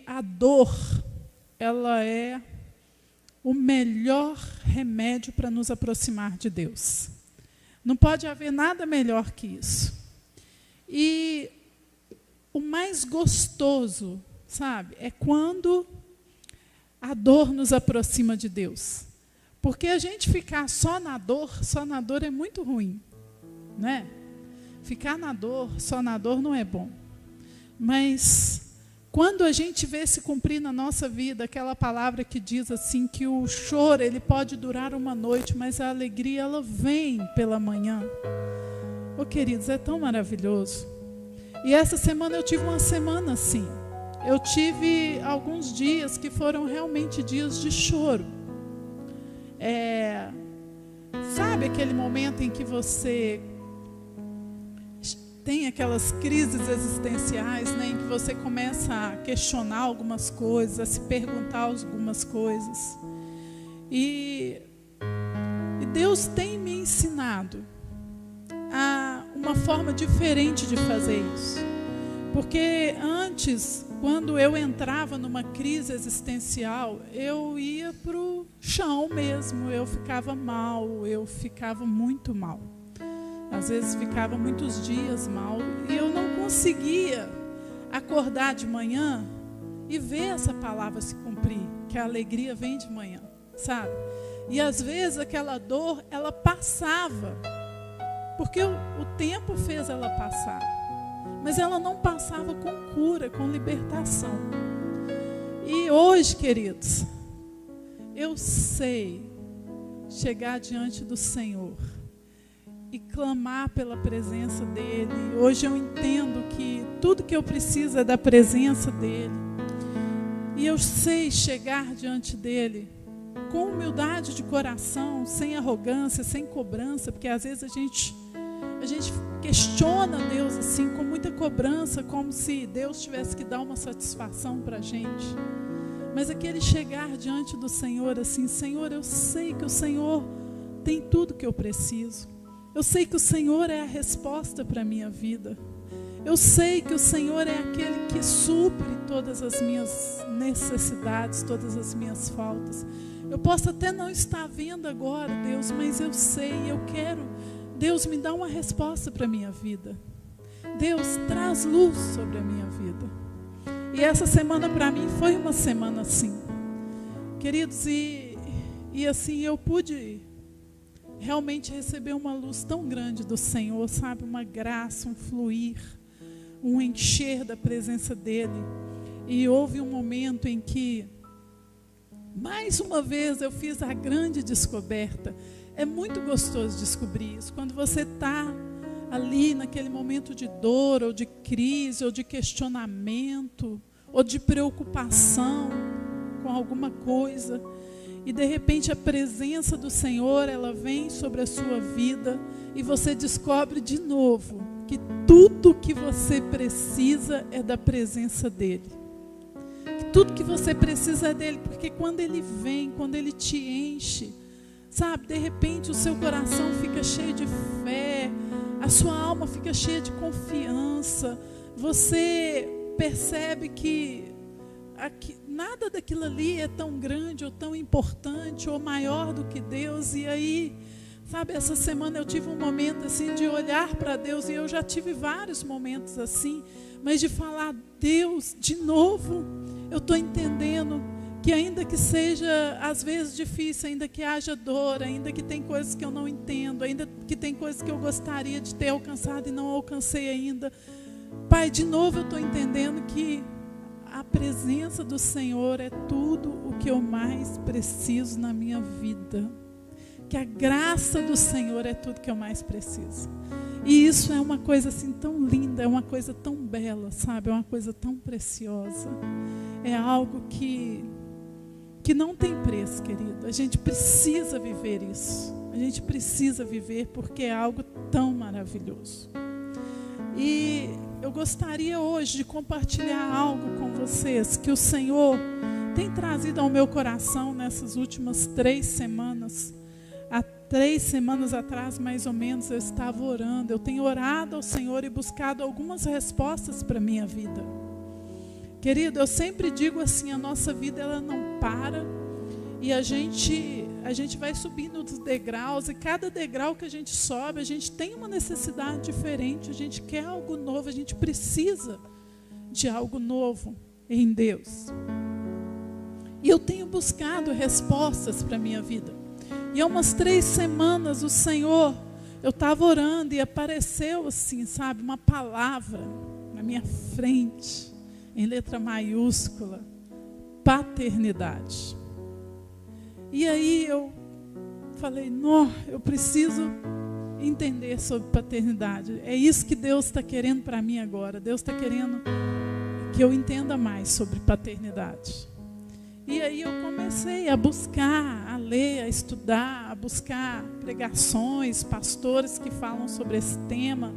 A dor, ela é o melhor remédio para nos aproximar de Deus. Não pode haver nada melhor que isso. E o mais gostoso, sabe, é quando a dor nos aproxima de Deus. Porque a gente ficar só na dor é muito ruim, né? Ficar só na dor não é bom. Mas quando a gente vê se cumprir na nossa vida aquela palavra que diz assim que o choro ele pode durar uma noite, mas a alegria ela vem pela manhã. Oh, queridos, é tão maravilhoso. E essa semana eu tive uma semana assim. Eu tive alguns dias que foram realmente dias de choro. Sabe aquele momento em que você tem aquelas crises existenciais, né, em que você começa a questionar algumas coisas, a se perguntar algumas coisas. E Deus tem me ensinado a uma forma diferente de fazer isso. Porque antes, quando eu entrava numa crise existencial, eu ia para o chão mesmo, eu ficava mal, eu ficava muito mal. Às vezes ficava muitos dias mal e eu não conseguia acordar de manhã e ver essa palavra se cumprir, que a alegria vem de manhã, sabe? E às vezes aquela dor, ela passava, porque o tempo fez ela passar, mas ela não passava com cura, com libertação. E hoje, queridos, eu sei chegar diante do Senhor e clamar pela presença dEle. Hoje eu entendo que tudo que eu preciso é da presença dEle. E eu sei chegar diante dEle com humildade de coração, sem arrogância, sem cobrança, porque às vezes a gente questiona Deus assim, com muita cobrança, como se Deus tivesse que dar uma satisfação para a gente. Mas aquele chegar diante do Senhor assim, Senhor, eu sei que o Senhor tem tudo que eu preciso. Eu sei que o Senhor é a resposta para a minha vida. Eu sei que o Senhor é aquele que supre todas as minhas necessidades, todas as minhas faltas. Eu posso até não estar vendo agora, Deus, mas eu sei, eu quero. Deus, me dá uma resposta para a minha vida. Deus, traz luz sobre a minha vida. E essa semana para mim foi uma semana assim. Queridos, e assim eu pude realmente receber uma luz tão grande do Senhor, sabe? Uma graça, um fluir, um encher da presença dEle. E houve um momento em que, mais uma vez, eu fiz a grande descoberta. É muito gostoso descobrir isso. Quando você está ali naquele momento de dor, ou de crise, ou de questionamento, ou de preocupação com alguma coisa, e de repente a presença do Senhor, ela vem sobre a sua vida e você descobre de novo que tudo que você precisa é da presença dEle. Que tudo que você precisa é dEle, porque quando Ele vem, quando Ele te enche, sabe, de repente o seu coração fica cheio de fé, a sua alma fica cheia de confiança, você percebe que nada daquilo ali é tão grande ou tão importante ou maior do que Deus. E aí, sabe, essa semana eu tive um momento assim de olhar para Deus, e eu já tive vários momentos assim, mas de falar, Deus, de novo, eu estou entendendo que ainda que seja às vezes difícil, ainda que haja dor, ainda que tem coisas que eu não entendo, ainda que tem coisas que eu gostaria de ter alcançado e não alcancei ainda, Pai, de novo eu estou entendendo que a presença do Senhor é tudo o que eu mais preciso na minha vida. Que a graça do Senhor é tudo que eu mais preciso. E isso é uma coisa assim tão linda, é uma coisa tão bela, sabe? É uma coisa tão preciosa. É algo que não tem preço, querido. A gente precisa viver isso. A gente precisa viver porque é algo tão maravilhoso. E eu gostaria hoje de compartilhar algo com vocês que o Senhor tem trazido ao meu coração nessas últimas 3 semanas. Há 3 semanas atrás, mais ou menos, eu estava orando. Eu tenho orado ao Senhor e buscado algumas respostas para a minha vida. Querido, eu sempre digo assim, a nossa vida ela não para e a gente vai subindo os degraus e cada degrau que a gente sobe, a gente tem uma necessidade diferente, a gente quer algo novo, a gente precisa de algo novo em Deus. E eu tenho buscado respostas para a minha vida. E há umas 3 semanas o Senhor, eu estava orando e apareceu assim, sabe, uma palavra na minha frente, em letra maiúscula, paternidade. E aí eu falei, eu preciso entender sobre paternidade. É isso que Deus está querendo para mim agora. Deus está querendo que eu entenda mais sobre paternidade. E aí eu comecei a buscar, a ler, a estudar, a buscar pregações, pastores que falam sobre esse tema.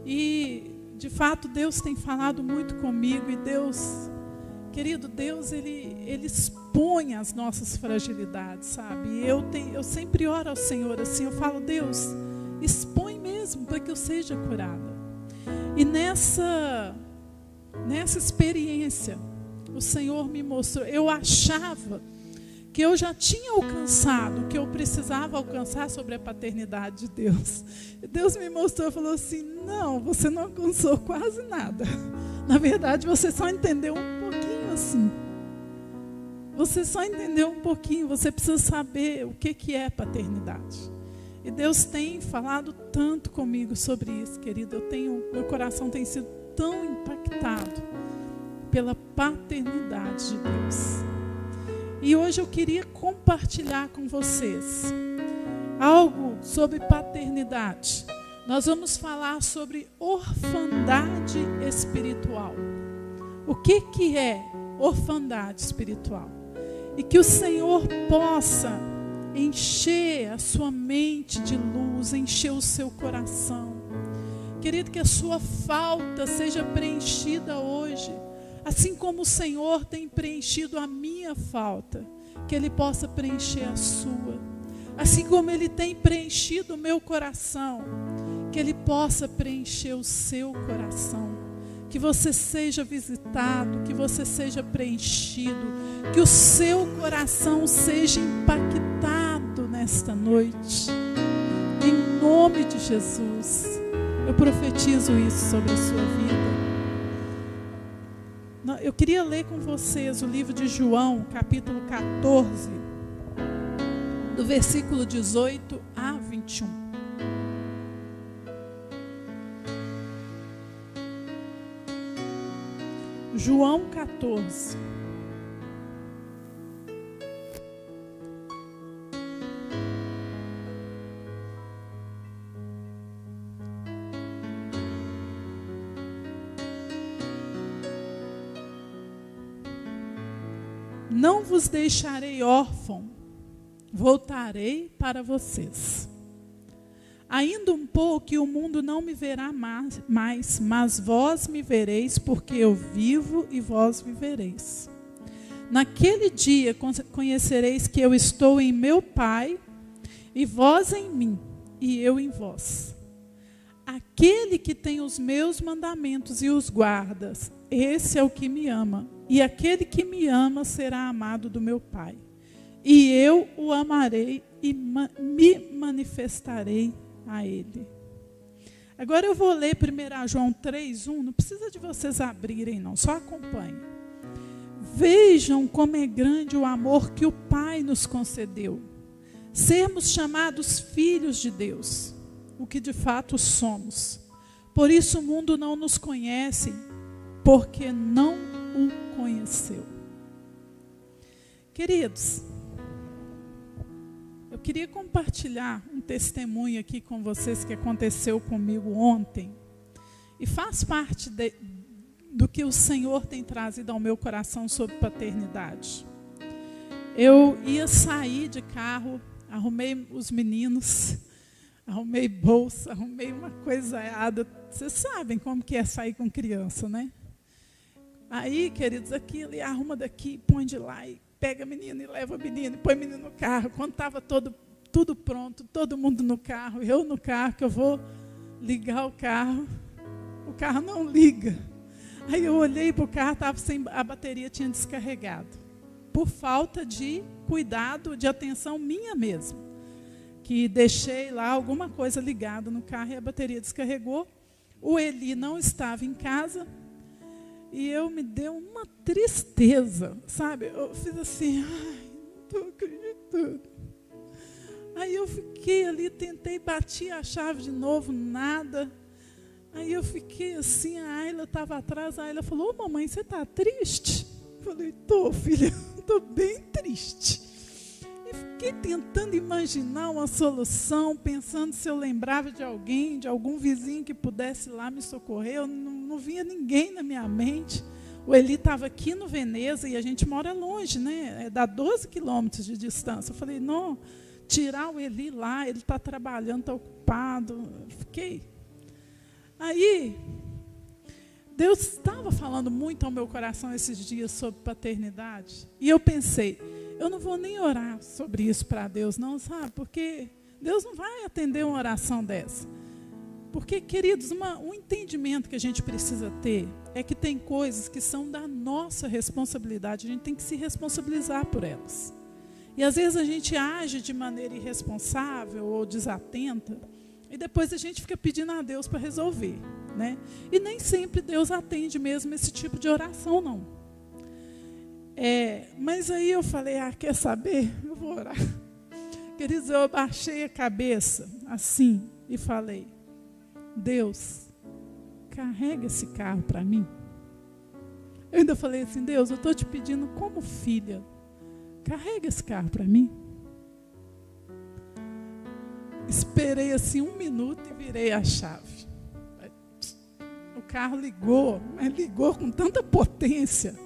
E de fato, Deus tem falado muito comigo e Deus, querido, Deus, Ele expõe as nossas fragilidades, sabe? Eu sempre oro ao Senhor assim, eu falo, Deus, expõe mesmo para que eu seja curada. E nessa experiência, o Senhor me mostrou, eu achava que eu já tinha alcançado o que eu precisava alcançar sobre a paternidade de Deus. E Deus me mostrou e falou assim, não, você não alcançou quase nada. Na verdade, você só entendeu um pouquinho assim. Você só entendeu um pouquinho, você precisa saber o que é paternidade. E Deus tem falado tanto comigo sobre isso, querido. Meu coração tem sido tão impactado pela paternidade de Deus. E hoje eu queria compartilhar com vocês algo sobre paternidade. Nós vamos falar sobre orfandade espiritual. O que é orfandade espiritual? E que o Senhor possa encher a sua mente de luz, encher o seu coração. Querido, que a sua falta seja preenchida hoje. Assim como o Senhor tem preenchido a minha falta, que Ele possa preencher a sua. Assim como Ele tem preenchido o meu coração, que Ele possa preencher o seu coração. Que você seja visitado, que você seja preenchido, que o seu coração seja impactado nesta noite. Em nome de Jesus, eu profetizo isso sobre a sua vida. Eu queria ler com vocês o livro de João, capítulo 14, do versículo 18 a 21. João 14. Não vos deixarei órfão, voltarei para vocês. Ainda um pouco e o mundo não me verá mais, mas vós me vereis, porque eu vivo e vós vivereis. Naquele dia conhecereis que eu estou em meu Pai, e vós em mim, e eu em vós. Aquele que tem os meus mandamentos e os guarda, esse é o que me ama. E aquele que me ama será amado do meu Pai. E eu o amarei e me manifestarei a ele. Agora eu vou ler 1 João 3:1. Não precisa de vocês abrirem, não. Só acompanhem. Vejam como é grande o amor que o Pai nos concedeu. Sermos chamados filhos de Deus, o que de fato somos. Por isso o mundo não nos conhece, porque não o conheceu. Queridos, eu queria compartilhar um testemunho aqui com vocês que aconteceu comigo ontem e faz parte do que o Senhor tem trazido ao meu coração sobre paternidade. Eu ia sair de carro, arrumei os meninos, arrumei bolsa, arrumei uma coisa errada. Vocês sabem como que é sair com criança, né? Aí, queridos, aquilo, e arruma daqui, põe de lá, e pega a menina e leva a menina, e põe a menina no carro. Quando estava tudo pronto, todo mundo no carro, eu no carro, que eu vou ligar o carro não liga. Aí eu olhei para o carro, a bateria tinha descarregado. Por falta de cuidado, de atenção minha mesmo. Que deixei lá alguma coisa ligada no carro e a bateria descarregou. O Eli não estava em casa. E eu me deu uma tristeza, sabe? Eu fiz assim, ai, não estou acreditando. Aí eu fiquei ali, tentei, bati a chave de novo, nada. Aí eu fiquei assim, a Ayla estava atrás, a Ayla falou, mamãe, você está triste? Eu falei, estou, filha, estou bem triste. E fiquei tentando imaginar uma solução, pensando se eu lembrava de alguém, de algum vizinho que pudesse lá me socorrer. Eu não vinha ninguém na minha mente. O Eli estava aqui no Veneza e a gente mora longe, né? Dá 12 quilômetros de distância. Eu falei, não, tirar o Eli lá, ele está trabalhando, está ocupado. Fiquei. Aí, Deus estava falando muito ao meu coração esses dias sobre paternidade. E eu pensei, eu não vou nem orar sobre isso para Deus, não, sabe? Porque Deus não vai atender uma oração dessa. Porque, queridos, um entendimento que a gente precisa ter é que tem coisas que são da nossa responsabilidade. A gente tem que se responsabilizar por elas. E às vezes a gente age de maneira irresponsável ou desatenta. E depois a gente fica pedindo a Deus para resolver, né? E nem sempre Deus atende mesmo esse tipo de oração, não. Mas aí eu falei, quer saber? Eu vou orar. Queridos, eu abaixei a cabeça assim e falei, Deus, carrega esse carro para mim. Eu ainda falei assim, Deus, eu estou te pedindo como filha, carrega esse carro para mim. Esperei assim 1 minuto e virei a chave. O carro ligou, mas ligou com tanta potência.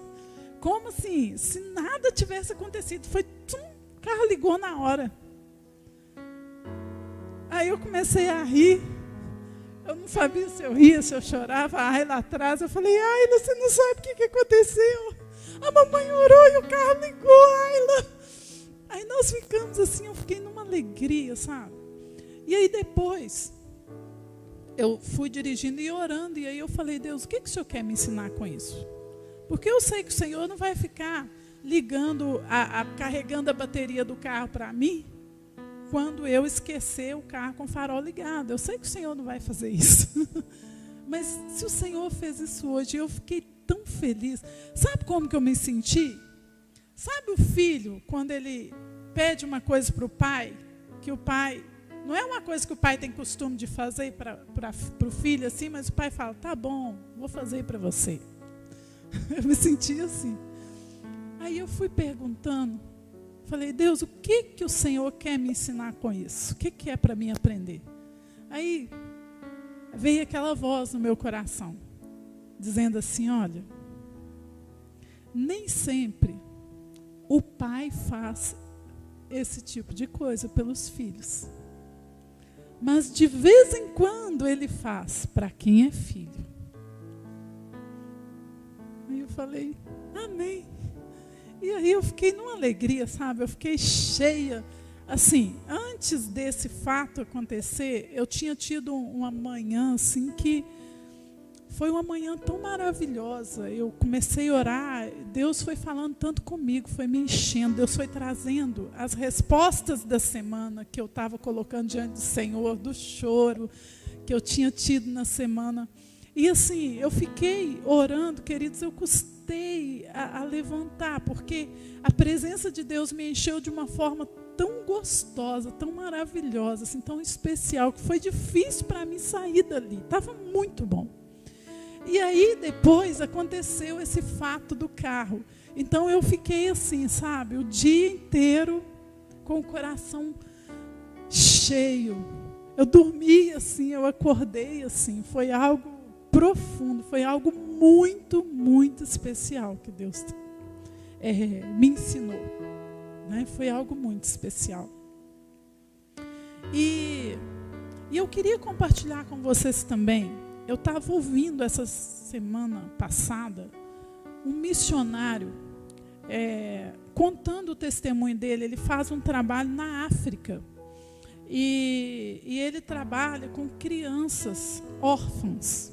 Como assim? Se nada tivesse acontecido. O carro ligou na hora. Aí eu comecei a rir. Eu não sabia se eu ria, se eu chorava. Aí lá atrás eu falei, Ayla, você não sabe o que aconteceu. A mamãe orou e o carro ligou, Ayla. Aí nós ficamos assim, eu fiquei numa alegria, sabe? E aí depois, eu fui dirigindo e orando, e aí eu falei, Deus, o que o Senhor quer me ensinar com isso? Porque eu sei que o Senhor não vai ficar ligando, carregando a bateria do carro para mim, quando eu esquecer o carro com o farol ligado. Eu sei que o Senhor não vai fazer isso. Mas se o Senhor fez isso hoje, eu fiquei tão feliz. Sabe como que eu me senti? Sabe o filho, quando ele pede uma coisa para o pai, que o pai... Não é uma coisa que o pai tem costume de fazer para o filho assim, mas o pai fala, tá bom, vou fazer para você. Eu me senti assim. Aí eu fui perguntando, falei, Deus, o que o Senhor quer me ensinar com isso? O que é para mim aprender? Aí veio aquela voz no meu coração, dizendo assim, olha, nem sempre o pai faz esse tipo de coisa pelos filhos. Mas de vez em quando ele faz para quem é filho. Aí eu falei, amém. E aí eu fiquei numa alegria, sabe? Eu fiquei cheia. Assim, antes desse fato acontecer, eu tinha tido uma manhã assim que foi uma manhã tão maravilhosa. Eu comecei a orar, Deus foi falando tanto comigo, foi me enchendo, Deus foi trazendo as respostas da semana que eu estava colocando diante do Senhor, do choro que eu tinha tido na semana. E assim, eu fiquei orando, queridos, eu custei a levantar, porque a presença de Deus me encheu de uma forma tão gostosa, tão maravilhosa, assim, tão especial, que foi difícil para mim sair dali, estava muito bom. E aí depois aconteceu esse fato do carro. Então eu fiquei assim, sabe, o dia inteiro com o coração cheio. Eu dormi assim, eu acordei assim, foi algo profundo, foi algo muito, muito especial que Deus me ensinou, né? Foi algo muito especial. E eu queria compartilhar com vocês também. Eu estava ouvindo essa semana passada um missionário contando o testemunho dele. Ele faz um trabalho na África e ele trabalha com crianças órfãs.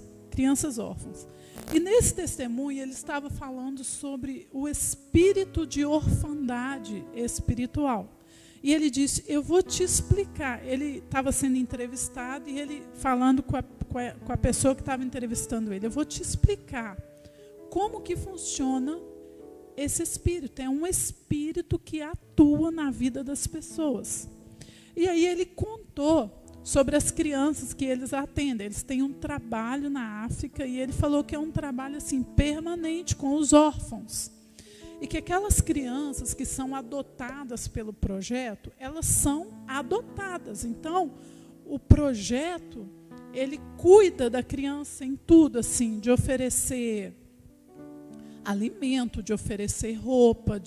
E nesse testemunho ele estava falando sobre o espírito de orfandade espiritual. E ele disse, eu vou te explicar. Ele estava sendo entrevistado e ele falando com a pessoa que estava entrevistando ele. Eu vou te explicar como que funciona esse espírito. É um espírito que atua na vida das pessoas. E aí ele contou sobre as crianças que eles atendem. Eles têm um trabalho na África e ele falou que é um trabalho assim, permanente com os órfãos. E que aquelas crianças que são adotadas pelo projeto, elas são adotadas. Então, o projeto, ele cuida da criança em tudo, assim, de oferecer alimento, de oferecer roupa,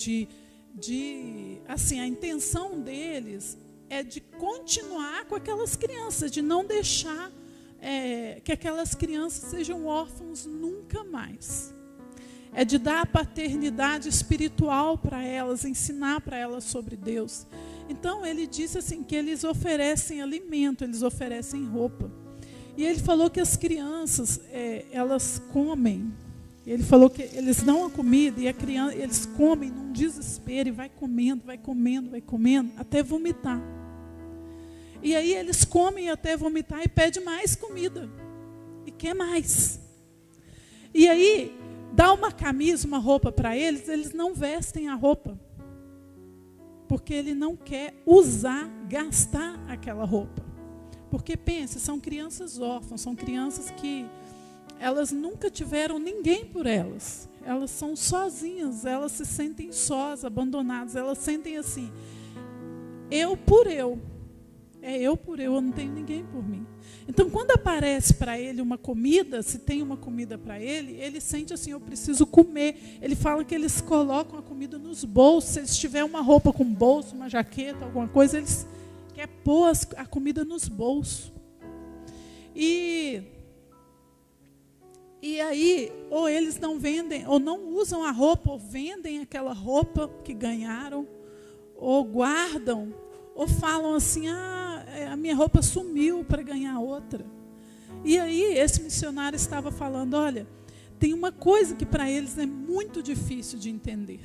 assim, a intenção deles é de continuar com aquelas crianças, de não deixar que aquelas crianças sejam órfãos nunca mais. É de dar a paternidade espiritual para elas, ensinar para elas sobre Deus. Então, ele disse assim, que eles oferecem alimento, eles oferecem roupa. E ele falou que as crianças, elas comem. Ele falou que eles dão a comida e eles comem num desespero e vai comendo, até vomitar. E aí eles comem até vomitar e pedem mais comida. E quer mais. E aí, dá uma camisa, uma roupa para eles, eles não vestem a roupa. Porque ele não quer gastar aquela roupa. Porque, pense, são crianças órfãs, são crianças que elas nunca tiveram ninguém por elas. Elas são sozinhas, elas se sentem sós, abandonadas, elas sentem assim, eu por eu. É eu por eu não tenho ninguém por mim. Então, quando aparece para ele uma comida, se tem uma comida para ele, ele sente assim, eu preciso comer. Ele fala que eles colocam a comida nos bolsos. Se eles tiverem uma roupa com bolso, uma jaqueta, alguma coisa, eles querem pôr a comida nos bolsos. E aí, ou eles não vendem, ou não usam a roupa, ou vendem aquela roupa que ganharam, ou guardam, ou falam assim, a minha roupa sumiu para ganhar outra. E aí esse missionário estava falando, olha, tem uma coisa que para eles é muito difícil de entender.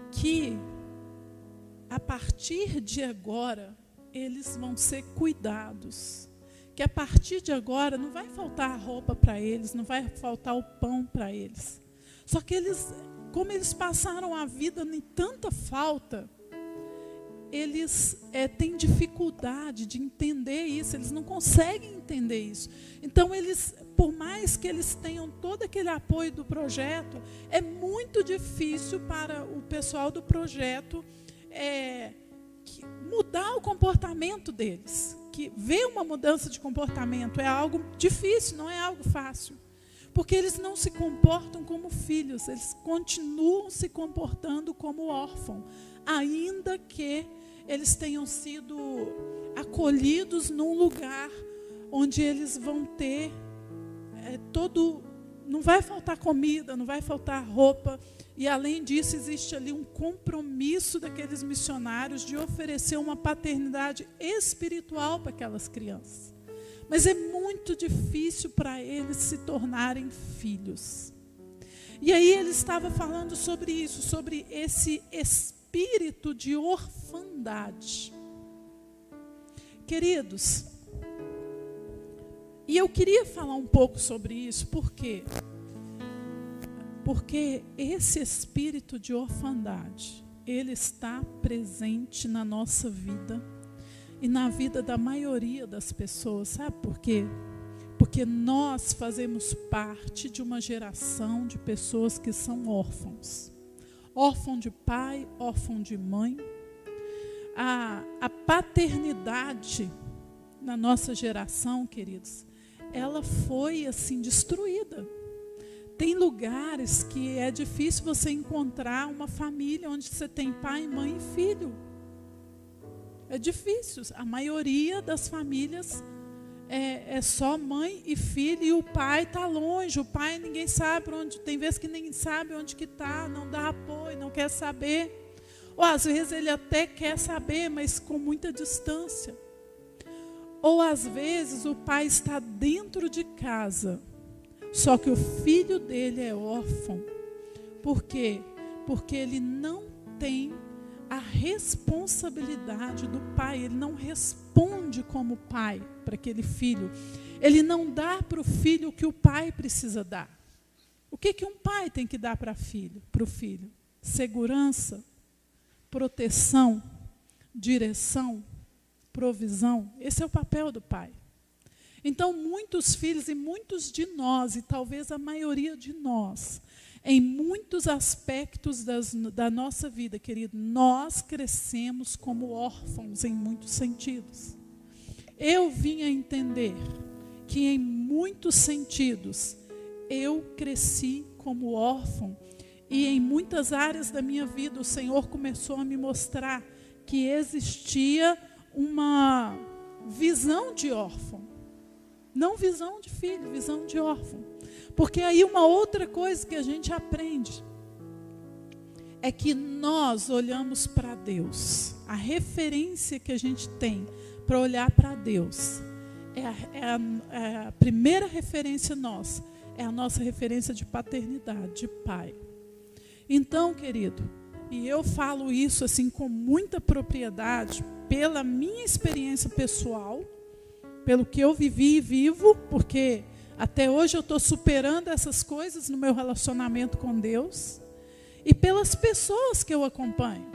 Que a partir de agora, eles vão ser cuidados. Que a partir de agora não vai faltar a roupa para eles, não vai faltar o pão para eles. Só que eles, como eles passaram a vida em tanta falta, eles têm dificuldade de entender isso, eles não conseguem entender isso. Então, eles, por mais que eles tenham todo aquele apoio do projeto, é muito difícil para o pessoal do projeto mudar o comportamento deles. Que ver uma mudança de comportamento é algo difícil, não é algo fácil. Porque eles não se comportam como filhos, eles continuam se comportando como órfãos, ainda que eles tenham sido acolhidos num lugar onde eles vão ter não vai faltar comida, não vai faltar roupa, e além disso existe ali um compromisso daqueles missionários de oferecer uma paternidade espiritual para aquelas crianças. Mas é muito difícil para eles se tornarem filhos. E aí ele estava falando sobre isso, sobre esse espírito de orfandade. Queridos, e eu queria falar um pouco sobre isso, por quê? Porque esse espírito de orfandade, ele está presente na nossa vida e na vida da maioria das pessoas. Sabe por quê? Porque nós fazemos parte de uma geração de pessoas que são órfãos. Órfão de pai, órfão de mãe. A paternidade na nossa geração, queridos, ela foi assim destruída. Tem lugares que é difícil você encontrar uma família onde você tem pai, mãe e filho. É difícil. A maioria das famílias é só mãe e filho, e o pai está longe. O pai ninguém sabe onde, tem vezes que nem sabe onde que está, não dá apoio, não quer saber. Ou às vezes ele até quer saber, mas com muita distância. Ou às vezes o pai está dentro de casa, Só que o filho dele é órfão. Por quê? Porque ele não tem a responsabilidade do pai. Ele não responde como pai para aquele filho. Ele não dá para o filho o que o pai precisa dar. O que um pai tem que dar para o filho? Segurança, proteção, direção, provisão. Esse é o papel do pai. Então, muitos filhos e muitos de nós, e talvez a maioria de nós, em muitos aspectos da nossa vida, querido, nós crescemos como órfãos em muitos sentidos. Eu vim a entender que em muitos sentidos eu cresci como órfão, e em muitas áreas da minha vida o Senhor começou a me mostrar que existia uma visão de órfão. Não visão de filho, visão de órfão. Porque aí uma outra coisa que a gente aprende é que nós olhamos para Deus. A referência que a gente tem para olhar para Deus é a primeira referência nossa. É a nossa referência de paternidade, de pai. Então, querido, e eu falo isso assim com muita propriedade, pela minha experiência pessoal, pelo que eu vivi e vivo, porque até hoje eu estou superando essas coisas no meu relacionamento com Deus, e pelas pessoas que eu acompanho.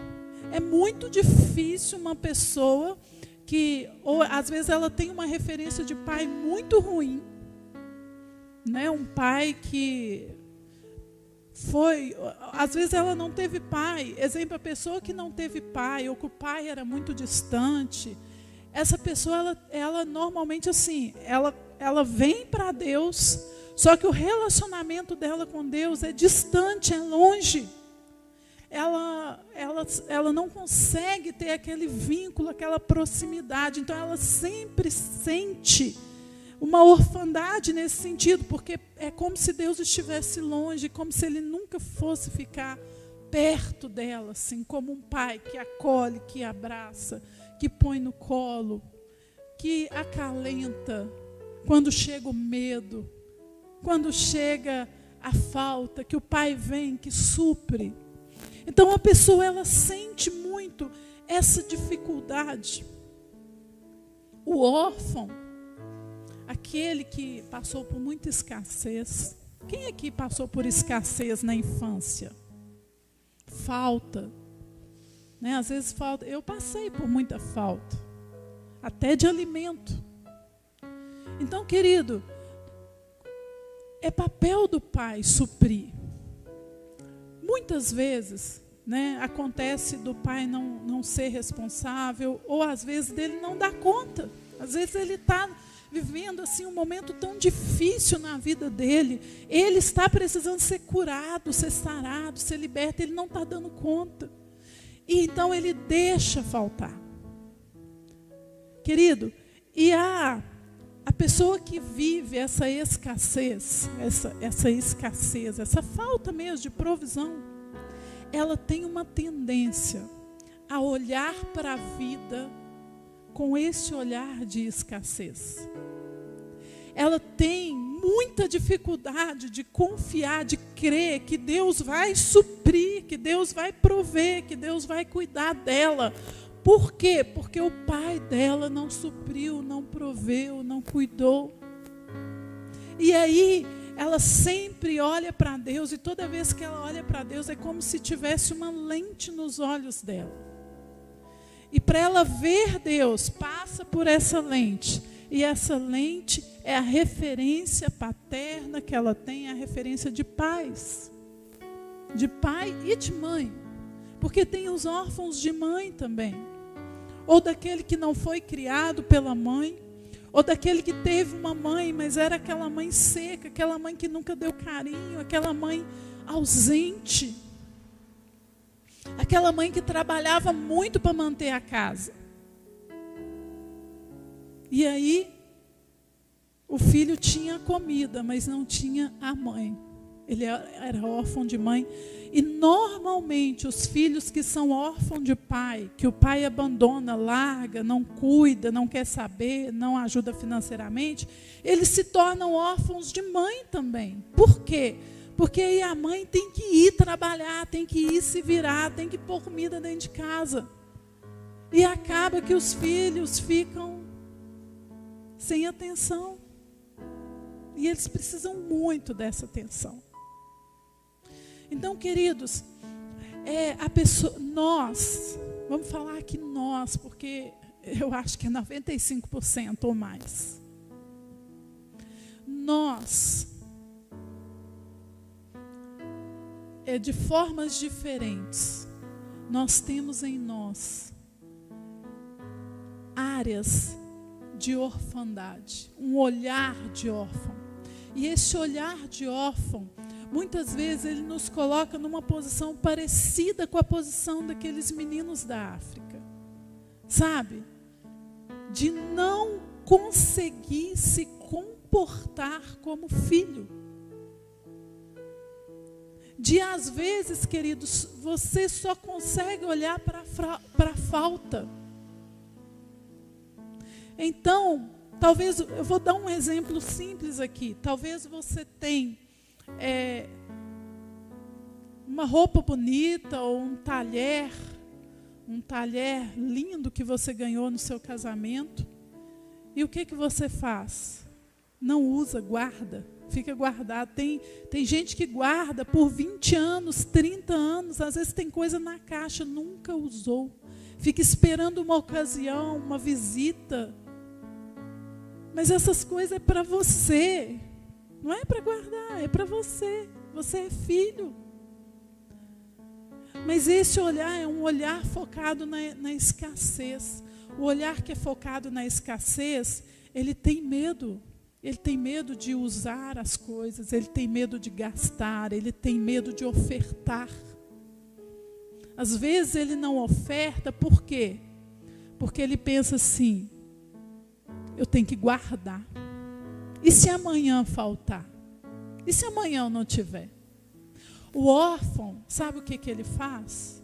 É muito difícil uma pessoa que, ou às vezes ela tem uma referência de pai muito ruim, né? Um pai que às vezes ela não teve pai. Exemplo, a pessoa que não teve pai, ou que o pai era muito distante, essa pessoa, ela normalmente assim, ela vem para Deus, só que o relacionamento dela com Deus é distante, é longe. Ela não consegue ter aquele vínculo, aquela proximidade. Então ela sempre sente uma orfandade nesse sentido, porque é como se Deus estivesse longe, como se Ele nunca fosse ficar perto dela, assim, como um pai que acolhe, que abraça, que põe no colo, que acalenta quando chega o medo, quando chega a falta, que o pai vem, que supre. Então a pessoa, ela sente muito essa dificuldade. O órfão, aquele que passou por muita escassez. Quem aqui passou por escassez na infância? Falta. Né? Às vezes falta. Eu passei por muita falta. Até de alimento. Então, querido, é papel do pai suprir. Muitas vezes, né, acontece do pai não ser responsável, ou às vezes dele não dar conta. Às vezes ele está vivendo assim um momento tão difícil na vida dele. Ele está precisando ser curado, ser sarado, ser liberto. Ele não está dando conta. E então ele deixa faltar. Querido, e a pessoa que vive essa escassez, essa falta mesmo de provisão, ela tem uma tendência a olhar para a vida com esse olhar de escassez. Ela tem muita dificuldade de confiar, de crer que Deus vai suprir, que Deus vai prover, que Deus vai cuidar dela. Por quê? Porque o pai dela não supriu, não proveu, não cuidou. E aí ela sempre olha para Deus, e toda vez que ela olha para Deus é como se tivesse uma lente nos olhos dela. E para ela ver Deus, passa por essa lente. E essa lente é a referência paterna que ela tem, a referência de pais. De pai e de mãe. Porque tem os órfãos de mãe também. Ou daquele que não foi criado pela mãe. Ou daquele que teve uma mãe, mas era aquela mãe seca, aquela mãe que nunca deu carinho, aquela mãe ausente. Aquela mãe que trabalhava muito para manter a casa. E aí, o filho tinha comida, mas não tinha a mãe. Ele era órfão de mãe. E normalmente os filhos que são órfãos de pai, que o pai abandona, larga, não cuida, não quer saber, não ajuda financeiramente, eles se tornam órfãos de mãe também. Por quê? Porque aí a mãe tem que ir trabalhar, tem que ir se virar, tem que pôr comida dentro de casa. E acaba que os filhos ficam sem atenção. E eles precisam muito dessa atenção. Então, queridos, nós, vamos falar aqui nós, porque eu acho que é 95% ou mais. Nós, de formas diferentes, nós temos em nós áreas de orfandade, um olhar de órfão. E esse olhar de órfão, muitas vezes ele nos coloca numa posição parecida com a posição daqueles meninos da África. Sabe? De não conseguir se comportar como filho. De, às vezes, queridos, você só consegue olhar para a falta. Então, talvez, eu vou dar um exemplo simples aqui. Talvez você tenha uma roupa bonita ou um talher lindo que você ganhou no seu casamento. E o que você faz? Não usa, guarda, fica guardado. Tem gente que guarda por 20 anos, 30 anos, às vezes tem coisa na caixa, nunca usou. Fica esperando uma ocasião, uma visita. Mas essas coisas é para você. Não é para guardar, é para você. Você é filho. Mas esse olhar é um olhar focado na escassez. O olhar que é focado na escassez, ele tem medo. Ele tem medo de usar as coisas, ele tem medo de gastar, ele tem medo de ofertar. Às vezes ele não oferta, por quê? Porque ele pensa assim, eu tenho que guardar. E se amanhã faltar? E se amanhã eu não tiver? O órfão, sabe o que ele faz?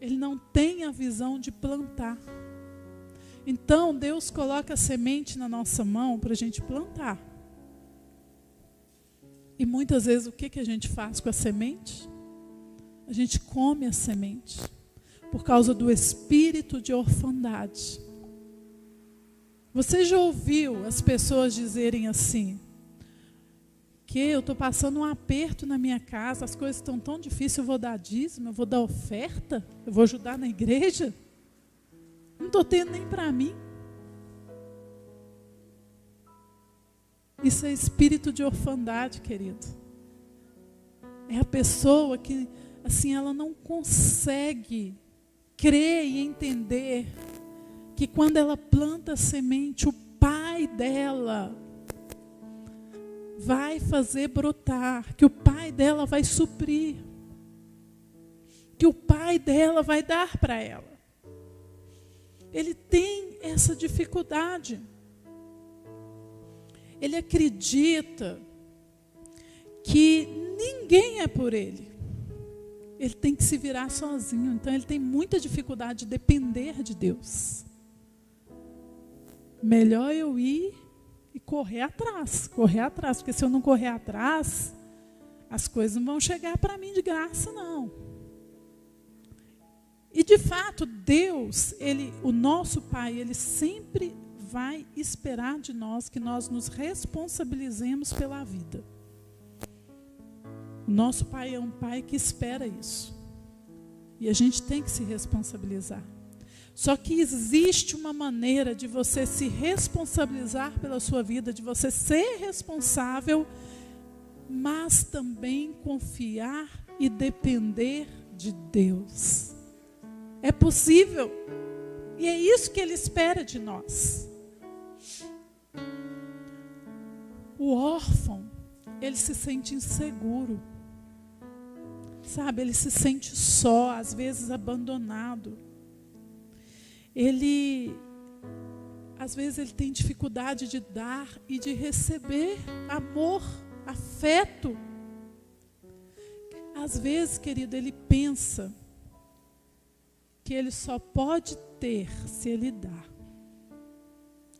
Ele não tem a visão de plantar. Então, Deus coloca a semente na nossa mão para a gente plantar. E muitas vezes o que a gente faz com a semente? A gente come a semente. Por causa do espírito de orfandade. Você já ouviu as pessoas dizerem assim, que eu estou passando um aperto na minha casa, as coisas estão tão difíceis, eu vou dar dízimo, eu vou dar oferta, eu vou ajudar na igreja? Não estou tendo nem para mim. Isso é espírito de orfandade, querido. É a pessoa que, assim, ela não consegue crer e entender que quando ela planta a semente, o pai dela vai fazer brotar, que o pai dela vai suprir, que o pai dela vai dar para ela. Ele tem essa dificuldade. Ele acredita que ninguém é por ele. Ele tem que se virar sozinho. Então ele tem muita dificuldade de depender de Deus. Melhor eu ir e correr atrás, porque se eu não correr atrás, as coisas não vão chegar para mim de graça, não. E de fato, Deus, o nosso Pai, Ele sempre vai esperar de nós que nós nos responsabilizemos pela vida. O nosso Pai é um Pai que espera isso. E a gente tem que se responsabilizar. Só que existe uma maneira de você se responsabilizar pela sua vida, de você ser responsável, mas também confiar e depender de Deus. É possível. E é isso que Ele espera de nós. O órfão, ele se sente inseguro. Sabe, ele se sente só, às vezes abandonado. Às vezes ele tem dificuldade de dar e de receber amor, afeto. às vezes, querido, ele pensa que ele só pode ter se ele dá.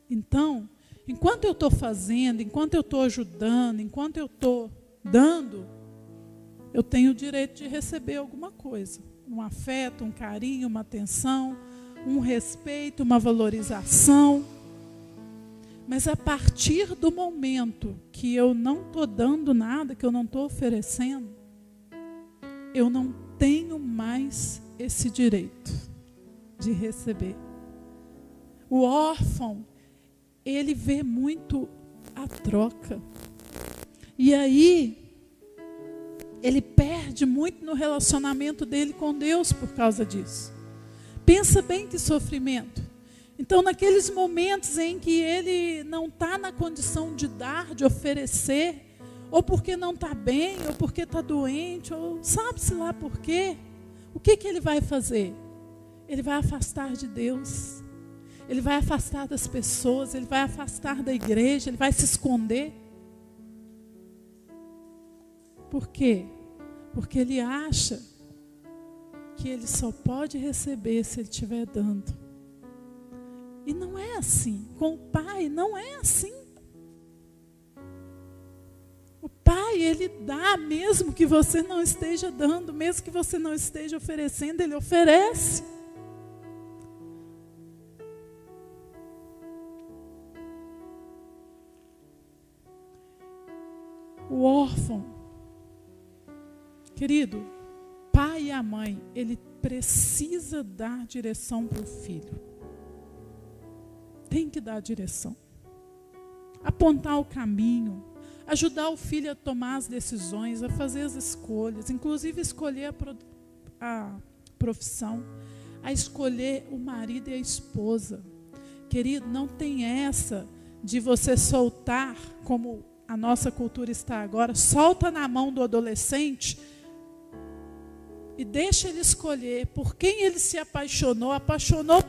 Então, enquanto eu estou fazendo, enquanto eu estou ajudando, enquanto eu estou dando, eu tenho o direito de receber alguma coisa. Um afeto, um carinho, uma atenção, um respeito, uma valorização. Mas a partir do momento que eu não estou dando nada, que eu não estou oferecendo, eu não tenho mais esse direito de receber. O órfão, ele vê muito a troca. E aí, ele perde muito no relacionamento dele com Deus por causa disso. Pensa bem que sofrimento. Então, naqueles momentos em que ele não está na condição de dar, de oferecer, ou porque não está bem, ou porque está doente, ou sabe-se lá por quê, o que ele vai fazer? Ele vai afastar de Deus. Ele vai afastar das pessoas, ele vai afastar da igreja, ele vai se esconder. Por quê? Porque ele acha que ele só pode receber se ele estiver dando. E não é assim. Com o Pai não é assim. O Pai, ele dá mesmo que você não esteja dando, mesmo que você não esteja oferecendo, ele oferece. O órfão, querido, pai e a mãe, ele precisa dar direção para o filho. Tem que dar direção. Apontar o caminho, ajudar o filho a tomar as decisões, a fazer as escolhas, inclusive escolher a profissão, a escolher o marido e a esposa. Querido, não tem essa de você soltar, como a nossa cultura está agora, solta na mão do adolescente e deixa ele escolher por quem ele se apaixonou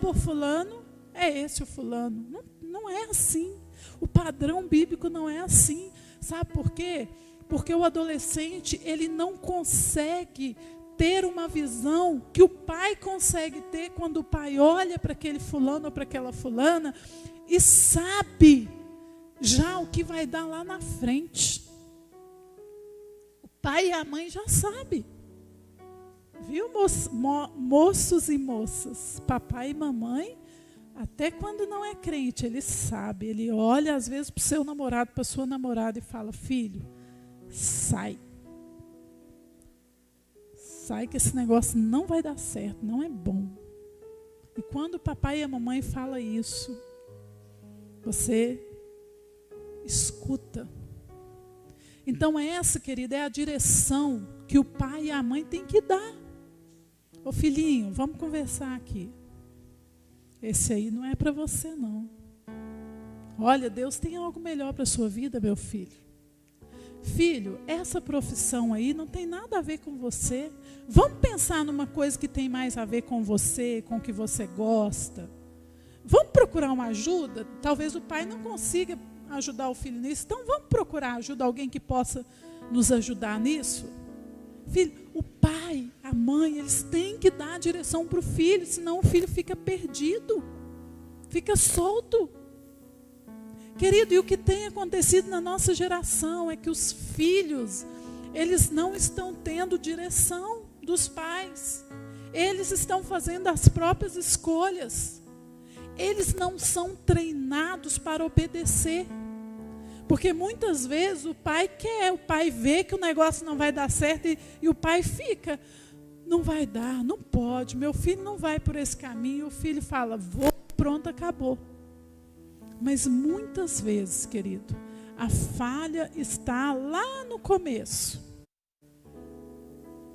por fulano, é esse o fulano. Não é assim. O padrão bíblico não é assim. Sabe por quê? Porque o adolescente, ele não consegue ter uma visão que o pai consegue ter quando o pai olha para aquele fulano ou para aquela fulana e sabe já o que vai dar lá na frente. O pai e a mãe já sabem. Viu, moços e moças? Papai e mamãe, até quando não é crente, ele sabe. Ele olha às vezes para o seu namorado, para a sua namorada e fala: filho, sai. Sai que esse negócio não vai dar certo, não é bom. E quando o papai e a mamãe falam isso, você escuta. Então essa, querida, é a direção que o pai e a mãe têm que dar. Ô filhinho, vamos conversar aqui. Esse aí não é para você não. Olha, Deus tem algo melhor para a sua vida, meu filho. Filho, essa profissão aí não tem nada a ver com você. Vamos pensar numa coisa que tem mais a ver com você, com o que você gosta. Vamos procurar uma ajuda? Talvez o pai não consiga ajudar o filho nisso. Então vamos procurar ajuda, alguém que possa nos ajudar nisso? Filho, o pai, a mãe, eles têm que dar a direção para o filho, senão o filho fica perdido, fica solto. Querido, e o que tem acontecido na nossa geração é que os filhos, eles não estão tendo direção dos pais. Eles estão fazendo as próprias escolhas. Eles não são treinados para obedecer. Porque muitas vezes o pai quer, o pai vê que o negócio não vai dar certo e o pai fica, não vai dar, não pode, meu filho não vai por esse caminho. O filho fala, vou, pronto, acabou. Mas muitas vezes, querido, a falha está lá no começo.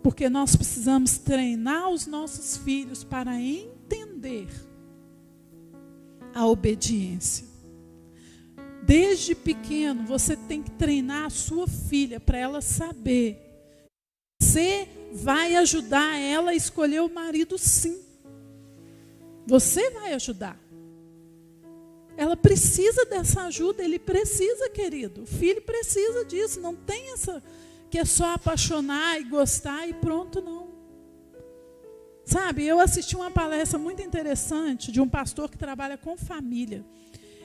Porque nós precisamos treinar os nossos filhos para entender a obediência. Desde pequeno, você tem que treinar a sua filha para ela saber. Você vai ajudar ela a escolher o marido, sim. Você vai ajudar. Ela precisa dessa ajuda, ele precisa, querido. O filho precisa disso, não tem essa que é só apaixonar e gostar e pronto, não. Sabe, eu assisti uma palestra muito interessante de um pastor que trabalha com família.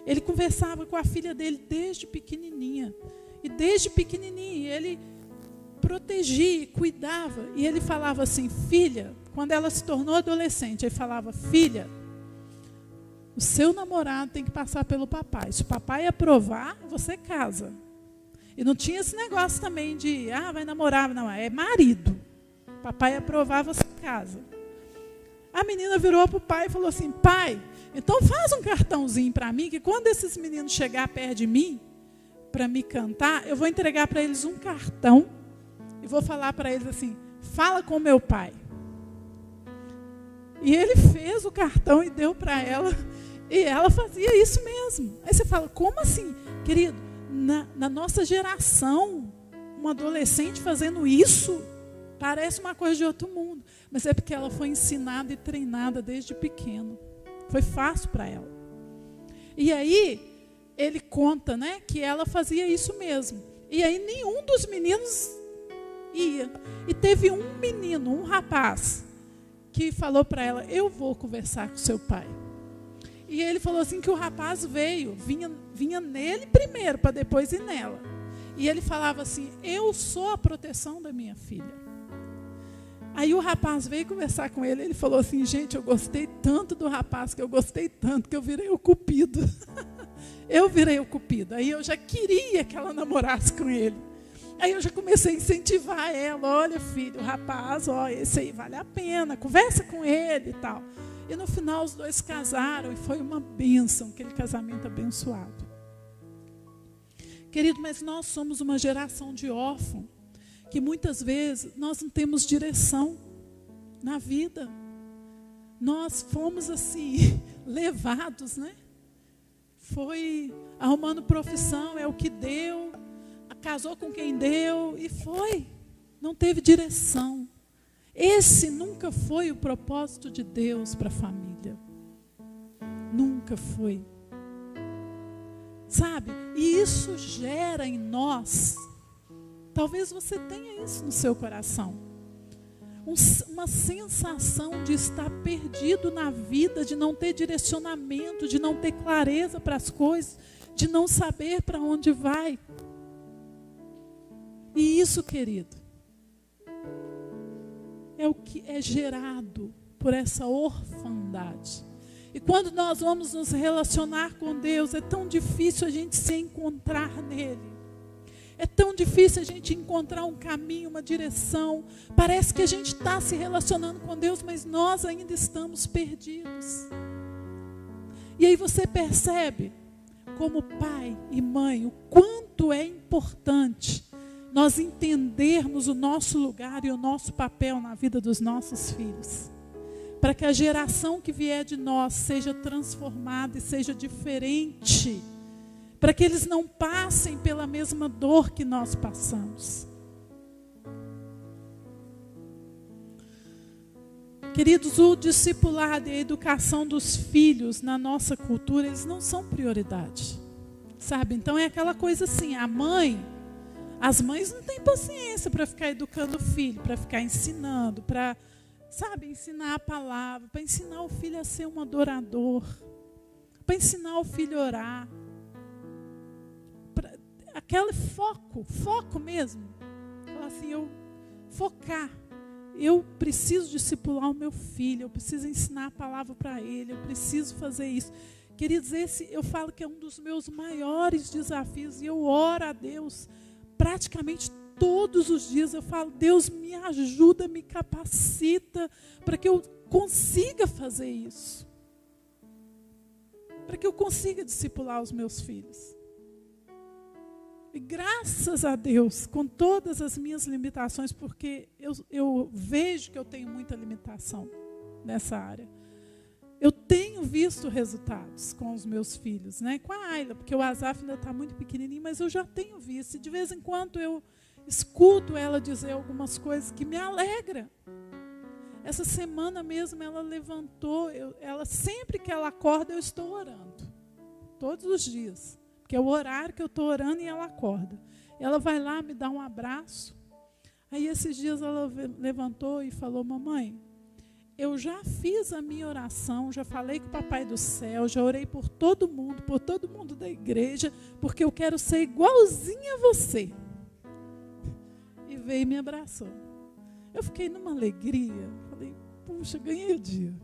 Ele conversava com a filha dele desde pequenininha. E desde pequenininha ele protegia, cuidava. E ele falava assim, filha, quando ela se tornou adolescente, ele falava, filha, o seu namorado tem que passar pelo papai. Se o papai aprovar, você casa. E não tinha esse negócio também de, vai namorar. Não, é marido. Papai aprovar, você casa. A menina virou para o pai e falou assim, pai, então faz um cartãozinho para mim, que quando esses meninos chegar perto de mim, para me cantar, eu vou entregar para eles um cartão e vou falar para eles assim, fala com meu pai. E ele fez o cartão e deu para ela, e ela fazia isso mesmo. Aí você fala, como assim? Querido, na nossa geração, um adolescente fazendo isso, parece uma coisa de outro mundo. Mas é porque ela foi ensinada e treinada desde pequeno. Foi fácil para ela. E aí, ele conta, né, que ela fazia isso mesmo. E aí, nenhum dos meninos ia. E teve um menino, um rapaz, que falou para ela, eu vou conversar com seu pai. E ele falou assim que o rapaz vinha nele primeiro, para depois ir nela. E ele falava assim, eu sou a proteção da minha filha. Aí o rapaz veio conversar com ele, ele falou assim, gente, eu gostei tanto do rapaz, que eu gostei tanto, que eu virei o cupido. Eu virei o cupido. Aí eu já queria que ela namorasse com ele. Aí eu já comecei a incentivar ela, olha filho, o rapaz, esse aí vale a pena, conversa com ele e tal. E no final os dois casaram e foi uma bênção, aquele casamento abençoado. Querido, mas nós somos uma geração de órfãos, que muitas vezes nós não temos direção na vida. Nós fomos assim, levados, né? Foi arrumando profissão, é o que deu, casou com quem deu e foi. Não teve direção. Esse nunca foi o propósito de Deus para a família. Nunca foi. Sabe? E isso gera em nós, talvez você tenha isso no seu coração, uma sensação de estar perdido na vida, de não ter direcionamento, de não ter clareza para as coisas, de não saber para onde vai. E isso, querido, é o que é gerado por essa orfandade. E quando nós vamos nos relacionar com Deus, é tão difícil a gente se encontrar nele. É tão difícil a gente encontrar um caminho, uma direção. Parece que a gente está se relacionando com Deus, mas nós ainda estamos perdidos. E aí você percebe, como pai e mãe, o quanto é importante nós entendermos o nosso lugar e o nosso papel na vida dos nossos filhos. Para que a geração que vier de nós seja transformada e seja diferente. Para que eles não passem pela mesma dor que nós passamos. Queridos, o discipulado e a educação dos filhos na nossa cultura, eles não são prioridade. Sabe? Então é aquela coisa assim, as mães não têm paciência para ficar educando o filho, para ficar ensinando, para, ensinar a palavra, para ensinar o filho a ser um adorador, para ensinar o filho a orar. Aquele foco mesmo. Falar assim, focar. Eu preciso discipular o meu filho, eu preciso ensinar a palavra para ele, eu preciso fazer isso. Queridos, eu falo que é um dos meus maiores desafios, e eu oro a Deus praticamente todos os dias. Eu falo, Deus, me ajuda, me capacita, para que eu consiga fazer isso. Para que eu consiga discipular os meus filhos. E graças a Deus, com todas as minhas limitações, porque eu vejo que eu tenho muita limitação nessa área. Eu tenho visto resultados com os meus filhos, né? Com a Ayla, porque o Asaf ainda está muito pequenininho, mas eu já tenho visto. E de vez em quando eu escuto ela dizer algumas coisas que me alegram. Essa semana mesmo ela levantou, ela sempre que ela acorda eu estou orando. Todos os dias. Que é o horário que eu estou orando e ela acorda. Ela vai lá, me dá um abraço. Aí esses dias ela levantou e falou: mamãe, eu já fiz a minha oração, já falei com o Papai do Céu, já orei por todo mundo da igreja, porque eu quero ser igualzinha a você. E veio e me abraçou. Eu fiquei numa alegria, falei: puxa, ganhei o dia.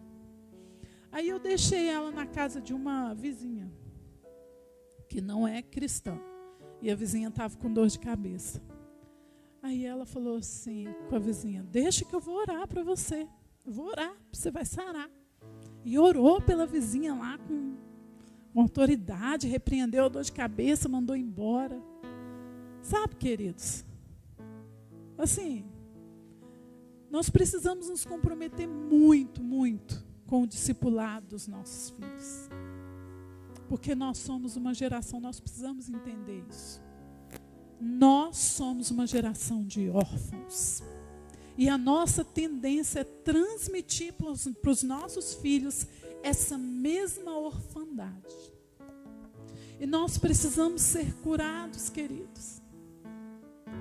Aí eu deixei ela na casa de uma vizinha, que não é cristã, e a vizinha estava com dor de cabeça. Aí ela falou assim com a vizinha: deixa que eu vou orar para você. Eu vou orar, você vai sarar. E orou pela vizinha lá com autoridade, repreendeu a dor de cabeça, mandou embora. Sabe, queridos, assim, nós precisamos nos comprometer muito, muito com o discipulado dos nossos filhos. Porque nós somos uma geração, nós precisamos entender isso. Nós somos uma geração de órfãos. E a nossa tendência é transmitir para os nossos filhos essa mesma orfandade. E nós precisamos ser curados, queridos.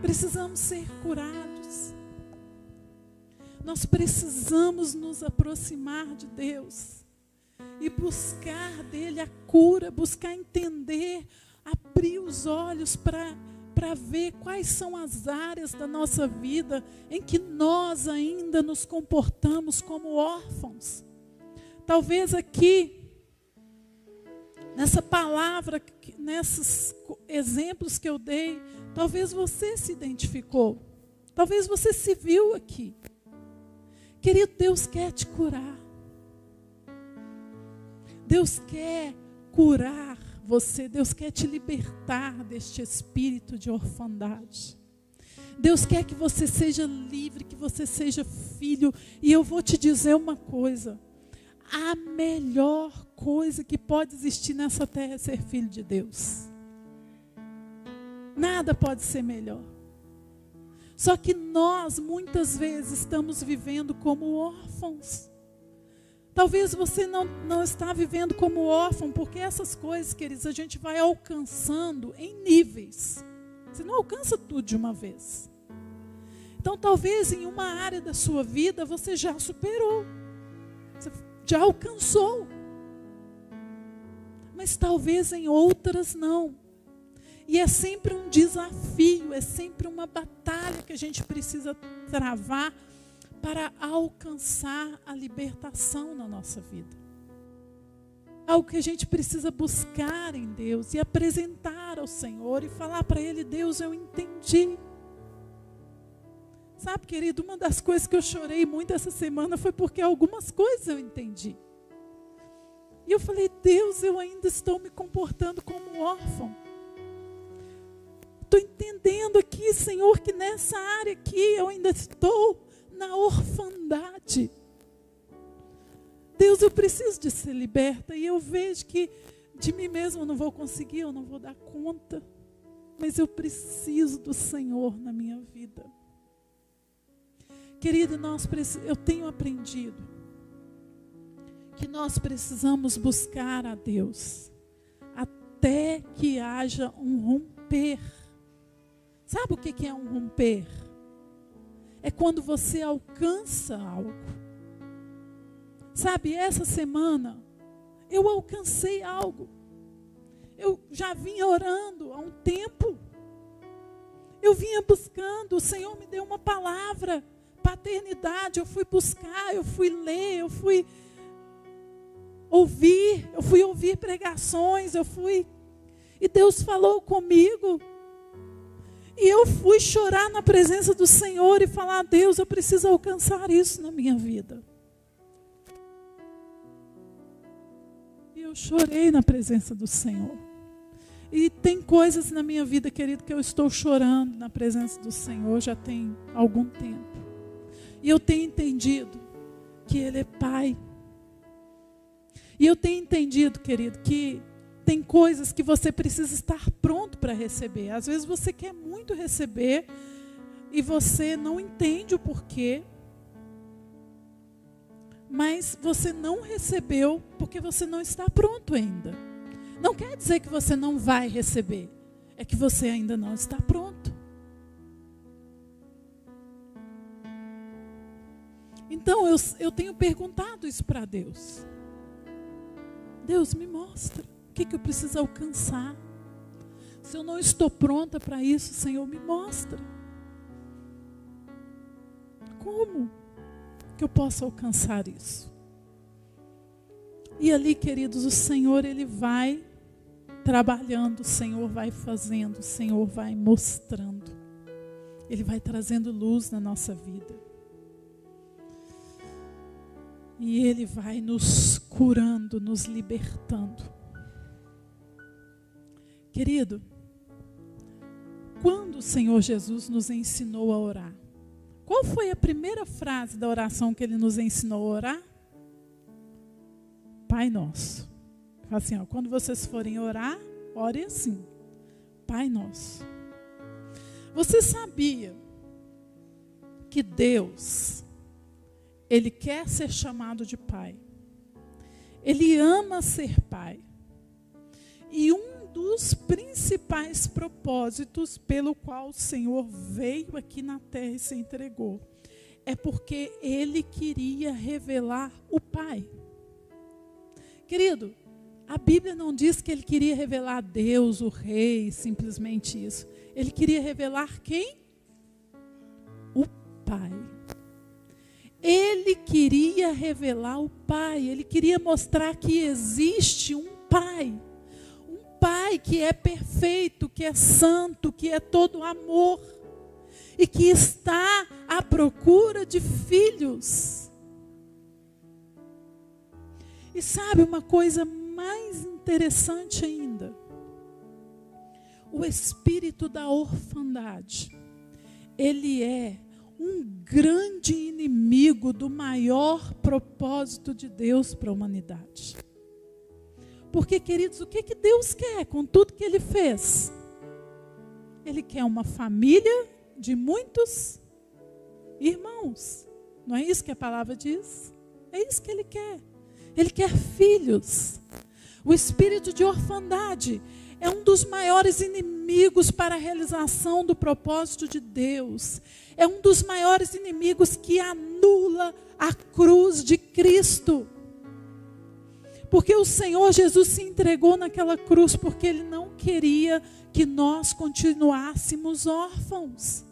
Precisamos ser curados. Nós precisamos nos aproximar de Deus e buscar dele a cura, buscar entender, abrir os olhos para ver quais são as áreas da nossa vida em que nós ainda nos comportamos como órfãos. Talvez aqui, nessa palavra, nesses exemplos que eu dei, talvez você se identificou, talvez você se viu aqui. Querido, Deus quer te curar. Deus quer curar você, Deus quer te libertar deste espírito de orfandade. Deus quer que você seja livre, que você seja filho. E eu vou te dizer uma coisa: a melhor coisa que pode existir nessa terra é ser filho de Deus. Nada pode ser melhor. Só que nós muitas vezes estamos vivendo como órfãos. Talvez você não está vivendo como órfão, porque essas coisas, queridos, a gente vai alcançando em níveis. Você não alcança tudo de uma vez. Então, talvez em uma área da sua vida você já superou. Você já alcançou. Mas talvez em outras não. E é sempre um desafio, é sempre uma batalha que a gente precisa travar para alcançar a libertação na nossa vida. Algo que a gente precisa buscar em Deus e apresentar ao Senhor e falar para Ele: Deus, eu entendi. Sabe, querido, uma das coisas que eu chorei muito essa semana foi porque algumas coisas eu entendi. E eu falei: Deus, eu ainda estou me comportando como órfão. Estou entendendo aqui, Senhor, que nessa área aqui eu ainda estou na orfandade. Deus, eu preciso de ser liberta. E eu vejo que de mim mesmo eu não vou conseguir, eu não vou dar conta. Mas eu preciso do Senhor na minha vida. Querido, eu tenho aprendido que nós precisamos buscar a Deus até que haja um romper. Sabe o que é um romper? É quando você alcança algo. Sabe, essa semana eu alcancei algo. Eu já vinha orando há um tempo. Eu vinha buscando, o Senhor me deu uma palavra, paternidade. Eu fui buscar, eu fui ler, eu fui ouvir pregações, e Deus falou comigo. E eu fui chorar na presença do Senhor e falar: Deus, eu preciso alcançar isso na minha vida. E eu chorei na presença do Senhor. E tem coisas na minha vida, querido, que eu estou chorando na presença do Senhor já tem algum tempo. E eu tenho entendido que Ele é Pai. E eu tenho entendido, querido, que tem coisas que você precisa estar pronto para receber. Às vezes você quer muito receber e você não entende o porquê. Mas você não recebeu porque você não está pronto ainda. Não quer dizer que você não vai receber. É que você ainda não está pronto. Então eu tenho perguntado isso para Deus. Deus, me mostra o que eu preciso alcançar. Se eu não estou pronta para isso, Senhor, me mostra. Como que eu posso alcançar isso? E ali, queridos, o Senhor, Ele vai trabalhando, o Senhor vai fazendo, o Senhor vai mostrando. Ele vai trazendo luz na nossa vida. E Ele vai nos curando, nos libertando. Querido, quando o Senhor Jesus nos ensinou a orar, qual foi a primeira frase da oração que Ele nos ensinou a orar? Pai Nosso. Fala assim, ó, quando vocês forem orar, ore assim. Pai Nosso. Você sabia que Deus, Ele quer ser chamado de Pai? Ele ama ser Pai. E um dos principais propósitos pelo qual o Senhor veio aqui na terra e se entregou é porque Ele queria revelar o Pai. Querido, a Bíblia não diz que Ele queria revelar Deus, o Rei, simplesmente isso. Ele queria revelar quem? O Pai. Ele queria revelar o Pai. Ele queria mostrar que existe um Pai. Um Pai que é perfeito, que é santo, que é todo amor. E que está à procura de filhos. E sabe uma coisa mais interessante ainda? O espírito da orfandade, ele é um grande inimigo do maior propósito de Deus para a humanidade. Porque, queridos, o que Deus quer com tudo que Ele fez? Ele quer uma família de muitos irmãos. Não é isso que a palavra diz? É isso que Ele quer. Ele quer filhos. O espírito de orfandade é um dos maiores inimigos para a realização do propósito de Deus. É um dos maiores inimigos que anula a cruz de Cristo. Porque o Senhor Jesus se entregou naquela cruz porque Ele não queria que nós continuássemos órfãos.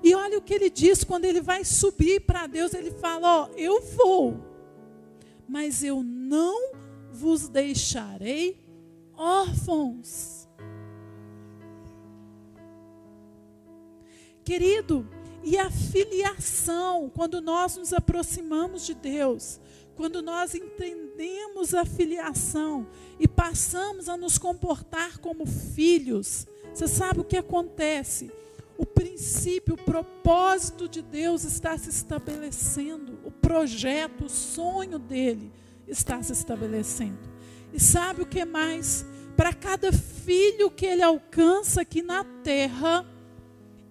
E olha o que Ele diz quando Ele vai subir para Deus. Ele fala, ó, eu vou, mas eu não vos deixarei órfãos. Querido, e a filiação, quando nós nos aproximamos de Deus, quando nós entendemos a filiação e passamos a nos comportar como filhos, você sabe o que acontece? O princípio, o propósito de Deus está se estabelecendo. O projeto, o sonho dele está se estabelecendo. E sabe o que mais? Para cada filho que ele alcança aqui na terra,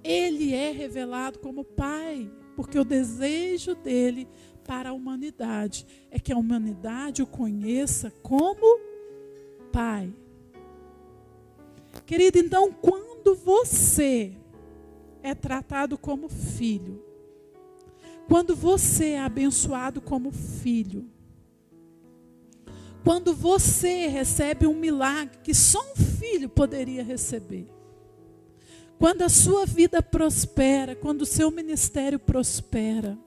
ele é revelado como pai. Porque o desejo dele para a humanidade é que a humanidade o conheça como pai. Querido, então quando você é tratado como filho, quando você é abençoado como filho, quando você recebe um milagre que só um filho poderia receber, quando a sua vida prospera, quando o seu ministério prospera,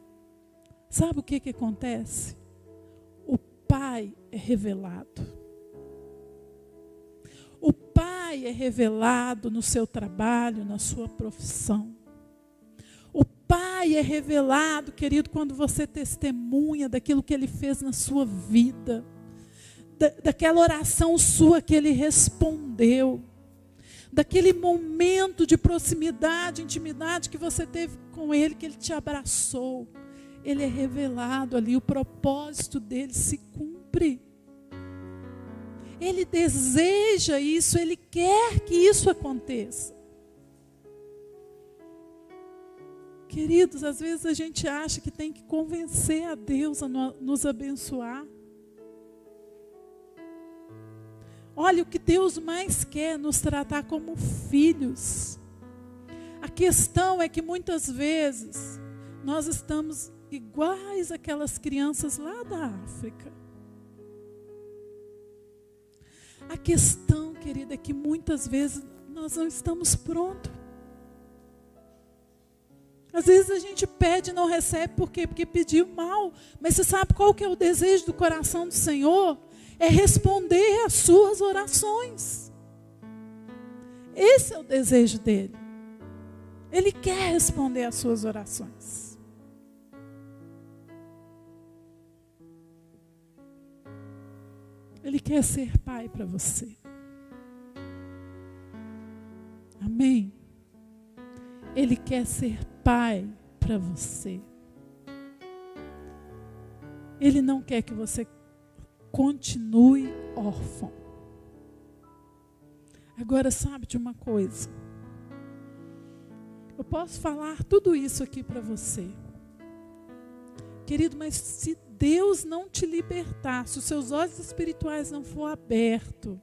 sabe o que acontece? O Pai é revelado. O Pai é revelado no seu trabalho, na sua profissão. O Pai é revelado, querido, quando você testemunha daquilo que Ele fez na sua vida. Daquela oração sua que Ele respondeu. Daquele momento de proximidade, intimidade que você teve com Ele, que Ele te abraçou. Ele é revelado ali, o propósito dele se cumpre. Ele deseja isso, Ele quer que isso aconteça. Queridos, às vezes a gente acha que tem que convencer a Deus a nos abençoar. Olha, o que Deus mais quer é nos tratar como filhos. A questão é que muitas vezes nós estamos iguais àquelas crianças lá da África. A questão, querida, é que muitas vezes nós não estamos prontos. Às vezes a gente pede e não recebe, por quê? Porque pediu mal. Mas você sabe qual que é o desejo do coração do Senhor? É responder às suas orações. Esse é o desejo dele. Ele quer responder às suas orações. Ele quer ser pai para você. Amém? Ele quer ser pai para você. Ele não quer que você continue órfão. Agora, sabe de uma coisa? Eu posso falar tudo isso aqui para você. Querido, mas se Deus não te libertar, se os seus olhos espirituais não for abertos,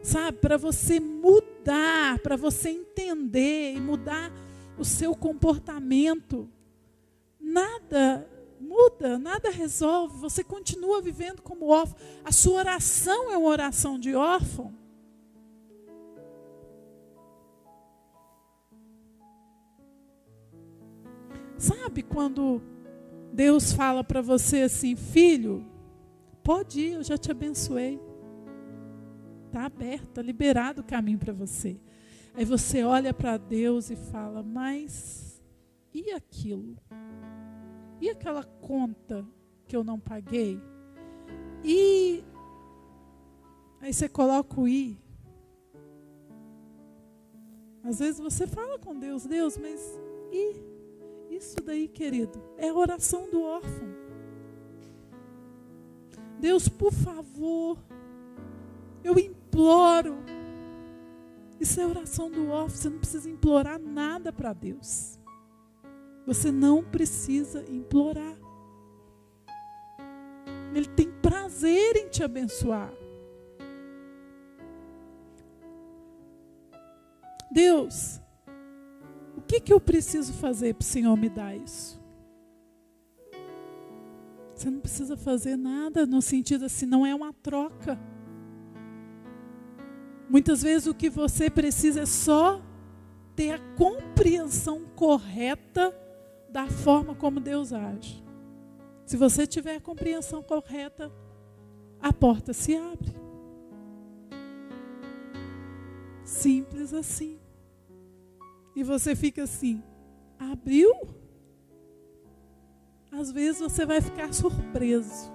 sabe, para você mudar, para você entender e mudar o seu comportamento, nada muda, nada resolve, você continua vivendo como órfão. A sua oração é uma oração de órfão. Sabe quando Deus fala para você assim, filho, pode ir, eu já te abençoei. Está aberto, está liberado o caminho para você. Aí você olha para Deus e fala, mas e aquilo? E aquela conta que eu não paguei? E aí você coloca o i. Às vezes você fala com Deus, Deus, mas e isso daí, querido, é a oração do órfão. Deus, por favor, eu imploro. Isso é oração do órfão. Você não precisa implorar nada para Deus. Você não precisa implorar. Ele tem prazer em te abençoar. Deus, o que eu preciso fazer para o Senhor me dar isso? Você não precisa fazer nada no sentido assim, não é uma troca. Muitas vezes o que você precisa é só ter a compreensão correta da forma como Deus age. Se você tiver a compreensão correta, a porta se abre. Simples assim. E você fica assim, abriu? Às vezes você vai ficar surpreso.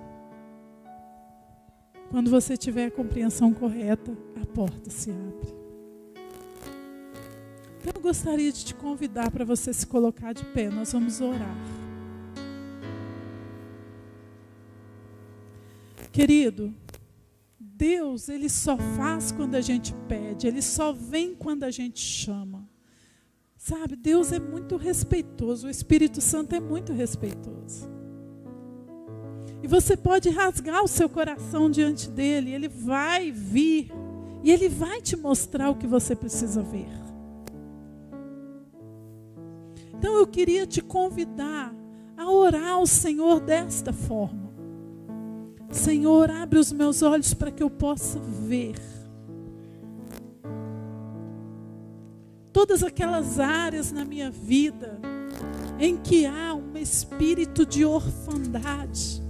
Quando você tiver a compreensão correta, a porta se abre. Então, eu gostaria de te convidar para você se colocar de pé. Nós vamos orar. Querido, Deus, Ele só faz quando a gente pede. Ele só vem quando a gente chama. Sabe, Deus é muito respeitoso. O Espírito Santo é muito respeitoso. E você pode rasgar o seu coração diante dele. Ele vai vir. E ele vai te mostrar o que você precisa ver. Então eu queria te convidar a orar ao Senhor desta forma. Senhor, abre os meus olhos para que eu possa ver. Todas aquelas áreas na minha vida em que há um espírito de orfandade.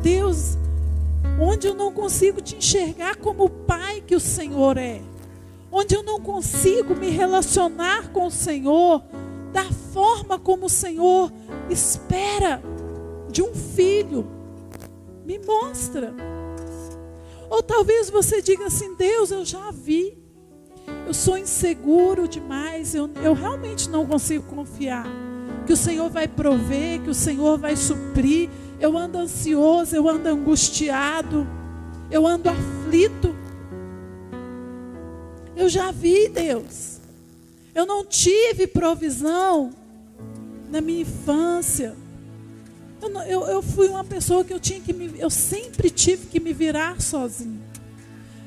Deus, onde eu não consigo te enxergar como o Pai que o Senhor é. Onde eu não consigo me relacionar com o Senhor da forma como o Senhor espera de um filho. Me mostra. Ou talvez você diga assim, Deus, eu já vi. Eu sou inseguro demais, eu realmente não consigo confiar que o Senhor vai prover, que o Senhor vai suprir. Eu ando ansioso, eu ando angustiado, eu ando aflito. Eu já vi, Deus. Eu não tive provisão na minha infância. Eu fui uma pessoa que eu sempre tive que me virar sozinho.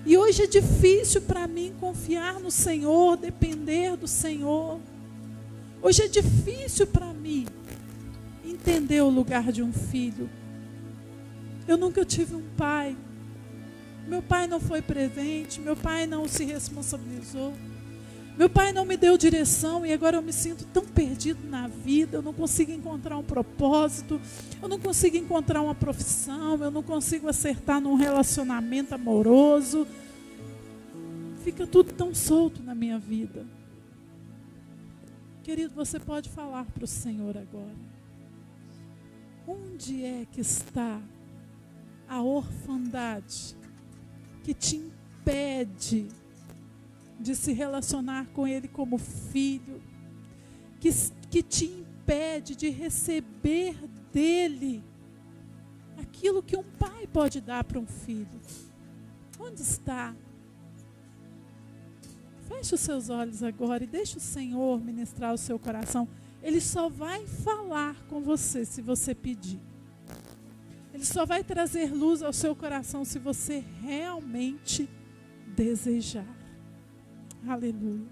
E hoje é difícil para mim confiar no Senhor, depender do Senhor. Hoje é difícil para mim entender o lugar de um filho. Eu nunca tive um pai. Meu pai não foi presente, meu pai não se responsabilizou. Meu pai não me deu direção e agora eu me sinto tão perdido na vida. Eu não consigo encontrar um propósito, eu não consigo encontrar uma profissão, eu não consigo acertar num relacionamento amoroso. Fica tudo tão solto na minha vida. Querido, você pode falar para o Senhor agora. Onde é que está a orfandade que te impede de se relacionar com Ele como filho, que te impede de receber dEle aquilo que um pai pode dar para um filho? Onde está? Feche os seus olhos agora e deixe o Senhor ministrar o seu coração. Ele só vai falar com você se você pedir. Ele só vai trazer luz ao seu coração se você realmente desejar. Aleluia.